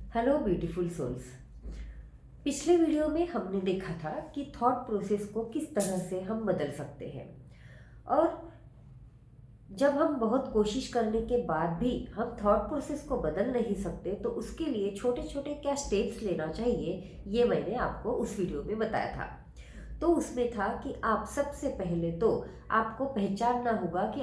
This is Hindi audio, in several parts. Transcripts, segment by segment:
Hello beautiful souls. पिछले वीडियो में हमने देखा था कि थॉट प्रोसेस को किस तरह से हम बदल सकते हैं। और जब हम बहुत कोशिश करने के बाद भी हम थॉट प्रोसेस को बदल नहीं सकते तो उसके लिए छोटे छोटे क्या स्टेप्स लेना चाहिए, ये मैंने आपको उस वीडियो में बताया था। तो उसमें था कि आप सबसे पहले तो आपको पहचानना होगा कि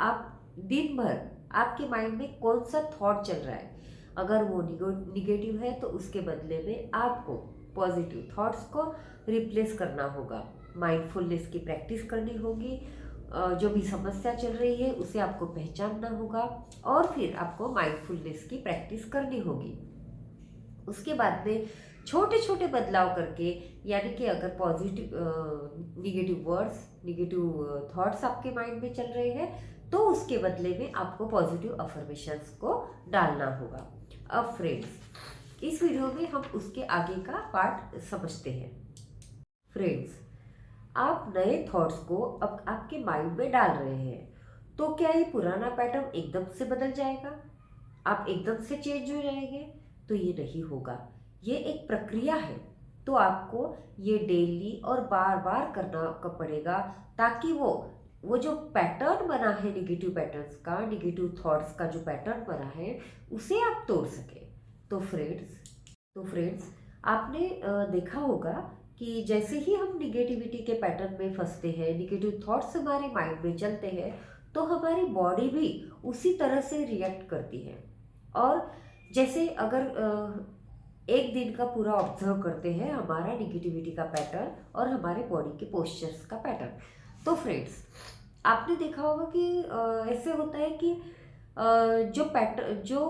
आप दिन भर आपके माइंड में कौन सा थॉट चल रहा है। अगर वो निगेटिव है तो उसके बदले में आपको पॉजिटिव थॉट्स को रिप्लेस करना होगा। माइंडफुलनेस की प्रैक्टिस करनी होगी। जो भी समस्या चल रही है उसे आपको पहचानना होगा और फिर आपको माइंडफुलनेस की प्रैक्टिस करनी होगी। उसके बाद में छोटे छोटे बदलाव करके, यानी कि अगर positive negative words, negative thoughts आपके माइंड में चल रहे हैं तो उसके बदले में आपको पॉजिटिव अफर्मेशंस को डालना होगा। अब फ्रेंड्स, इस वीडियो में हम उसके आगे का पार्ट समझते हैं। फ्रेंड्स, आप नए थॉट्स को अब आपके माइंड में डाल रहे हैं तो क्या ये पुराना पैटर्न एकदम से बदल जाएगा, आप एकदम से चेंज हो जाएंगे? तो ये नहीं होगा। ये एक प्रक्रिया है। तो आपको ये डेली और बार बार करना पड़ेगा ताकि वो जो पैटर्न बना है, निगेटिव पैटर्न्स का, निगेटिव थॉट्स का जो पैटर्न बना है उसे आप तोड़ सके। तो फ्रेंड्स, आपने देखा होगा कि जैसे ही हम निगेटिविटी के पैटर्न में फंसते हैं, निगेटिव थॉट्स हमारे माइंड में चलते हैं, तो हमारी बॉडी भी उसी तरह से रिएक्ट करती है। और जैसे अगर एक दिन का पूरा ऑब्जर्व करते हैं हमारा निगेटिविटी का पैटर्न और हमारे बॉडी के पोस्चर्स का पैटर्न, तो फ्रेंड्स आपने देखा होगा कि ऐसे होता है कि जो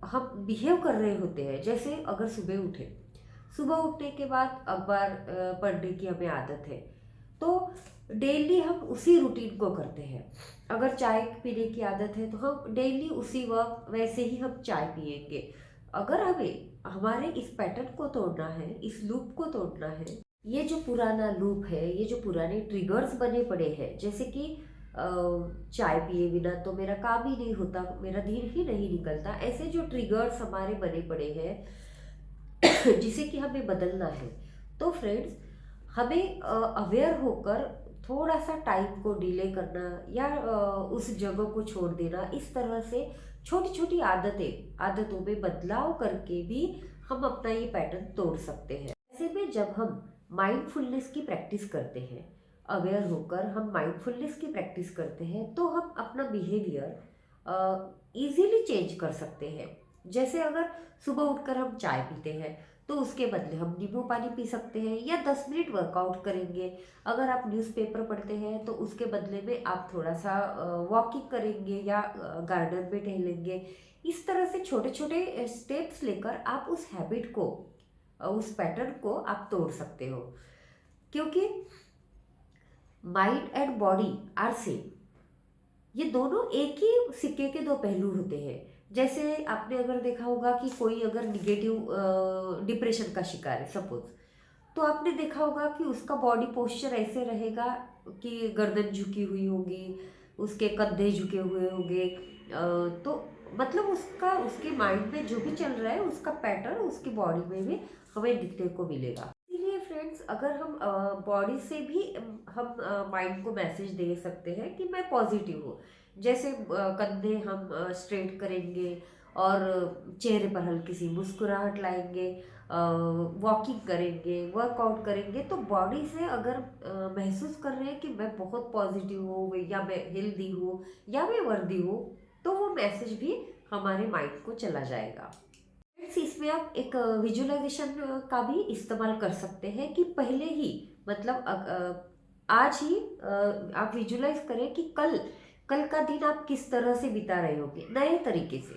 हम बिहेव कर रहे होते हैं, जैसे अगर सुबह उठने के बाद अखबार पढ़ने की हमें आदत है तो डेली हम उसी रूटीन को करते हैं। अगर चाय पीने की आदत है तो हम डेली उसी वक्त वैसे ही हम चाय पिएंगे। अगर हमें हमारे इस पैटर्न को तोड़ना है, इस लूप को तोड़ना है, ये जो पुराना लूप है, ये जो पुराने ट्रिगर्स बने पड़े हैं, जैसे कि चाय पिए बिना तो मेरा काम ही नहीं होता, मेरा दिन ही नहीं निकलता, ऐसे जो ट्रिगर्स हमारे बने पड़े हैं जिसे कि हमें बदलना है। तो फ्रेंड्स, हमें अवेयर होकर थोड़ा सा टाइम को डिले करना या उस जगह को छोड़ देना, इस तरह से छोटी छोटी आदतों में बदलाव करके भी हम अपना ये पैटर्न तोड़ सकते हैं। ऐसे में जब हम माइंडफुलनेस की प्रैक्टिस करते हैं, अवेयर होकर हम माइंडफुलनेस की प्रैक्टिस करते हैं, तो हम अपना बिहेवियर इजीली चेंज कर सकते हैं। जैसे अगर सुबह उठकर हम चाय पीते हैं तो उसके बदले हम नींबू पानी पी सकते हैं या 10 मिनट वर्कआउट करेंगे। अगर आप न्यूज़पेपर पढ़ते हैं तो उसके बदले में आप थोड़ा सा वॉकिंग करेंगे या गार्डन में टहलेंगे। इस तरह से छोटे छोटे स्टेप्स लेकर आप उस हैबिट को, उस पैटर्न को आप तोड़ सकते हो। क्योंकि mind and body are same, ये दोनों एक ही सिक्के के दो पहलू होते हैं। जैसे आपने अगर देखा होगा कि कोई अगर निगेटिव डिप्रेशन का शिकार है सपोज, तो आपने देखा होगा कि उसका बॉडी पोस्चर ऐसे रहेगा कि गर्दन झुकी हुई होगी, उसके कंधे झुके हुए होंगे। तो मतलब उसके माइंड में जो भी चल रहा है उसका पैटर्न उसकी बॉडी में भी हमें दिखने को मिलेगा। इसीलिए फ्रेंड्स, अगर हम बॉडी से भी हम माइंड को मैसेज दे सकते हैं कि मैं पॉजिटिव हूँ। जैसे कंधे हम स्ट्रेट करेंगे और चेहरे पर हल्की सी मुस्कुराहट लाएंगे, वॉकिंग करेंगे, वर्कआउट करेंगे, तो बॉडी से अगर महसूस कर रहे हैं कि मैं बहुत पॉजिटिव हूँ या मैं हेल्दी हूँ या मैं वर्दी हूँ, तो वो मैसेज भी हमारे माइंड को चला जाएगा। फ्रेंड्स, इसमें आप एक विजुअलाइजेशन का भी इस्तेमाल कर सकते हैं कि पहले ही, मतलब आज ही आप विजुअलाइज करें कि कल कल का दिन आप किस तरह से बिता रहे होंगे नए तरीके से।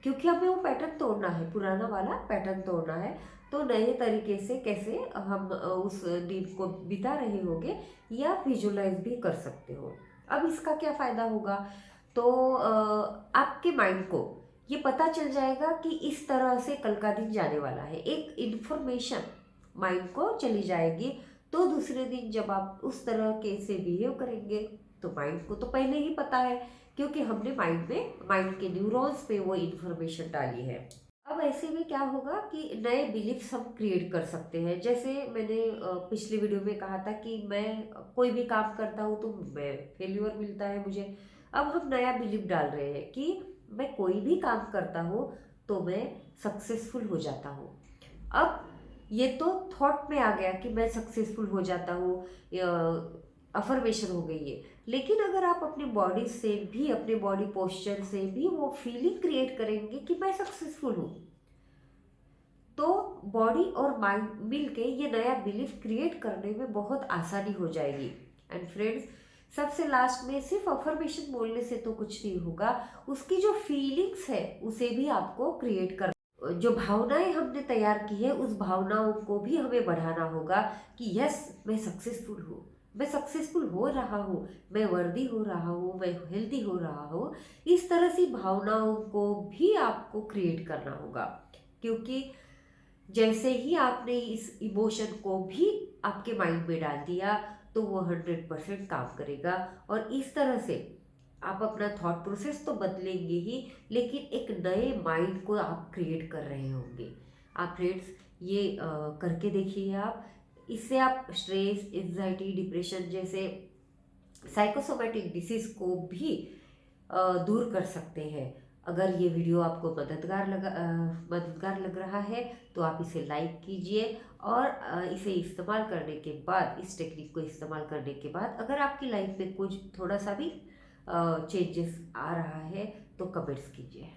क्योंकि हमें वो पैटर्न तोड़ना है, पुराना वाला पैटर्न तोड़ना है। तो नए तरीके से कैसे हम उस दिन को बिता रहे होंगे, या विजुअलाइज भी कर सकते हो। अब इसका क्या फ़ायदा होगा? तो आपके माइंड को ये पता चल जाएगा कि इस तरह से कल का दिन जाने वाला है, एक इन्फॉर्मेशन माइंड को चली जाएगी। तो दूसरे दिन जब आप उस तरह के से बिहेव करेंगे तो माइंड को तो पहले ही पता है, क्योंकि हमने माइंड के न्यूरॉन्स पे वो इन्फॉर्मेशन डाली है। अब ऐसे में क्या होगा कि नए बिलीफ्स हम क्रिएट कर सकते हैं। जैसे मैंने पिछली वीडियो में कहा था कि मैं कोई भी काम करता हूँ तो मैं फेल्यूर मिलता है मुझे। अब हम नया बिलीफ डाल रहे हैं कि मैं कोई भी काम करता हूँ तो मैं सक्सेसफुल हो जाता हूँ। अब ये तो थॉट में आ गया कि मैं सक्सेसफुल हो जाता हूँ, अफर्मेशन हो गई है। लेकिन अगर आप अपनी बॉडी से भी, अपने बॉडी पोस्चर से भी वो फीलिंग क्रिएट करेंगे कि मैं सक्सेसफुल हूँ, तो बॉडी और माइंड मिलके ये नया बिलीफ क्रिएट करने में बहुत आसानी हो जाएगी। एंड फ्रेंड्स, सबसे लास्ट में सिर्फ अफर्मेशन बोलने से तो कुछ नहीं होगा, उसकी जो फीलिंग्स है उसे भी आपको क्रिएट कर, जो भावनाएं हमने तैयार की है उस भावनाओं को भी हमें बढ़ाना होगा कि यस, मैं सक्सेसफुल हूँ, मैं सक्सेसफुल हो रहा हूँ, मैं वर्दी हो रहा हूँ, मैं हेल्दी हो रहा हूँ। इस तरह की भावनाओं को भी आपको क्रिएट करना होगा, क्योंकि जैसे ही आपने इस इमोशन को भी आपके माइंड में डाल दिया तो वो 100% काम करेगा। और इस तरह से आप अपना थॉट प्रोसेस तो बदलेंगे ही, लेकिन एक नए माइंड को आप क्रिएट कर रहे होंगे। आप फ्रेंड्स ये करके देखिए आप। इससे आप स्ट्रेस, एंजाइटी, डिप्रेशन जैसे साइकोसोमेटिक डिसीज को भी दूर कर सकते हैं। अगर ये वीडियो आपको मददगार लग रहा है तो आप इसे लाइक कीजिए। और इसे इस्तेमाल करने के बाद, इस टेक्निक को इस्तेमाल करने के बाद अगर आपकी लाइफ में कुछ थोड़ा सा भी चेंजेस आ रहा है तो कमेंट्स कीजिए।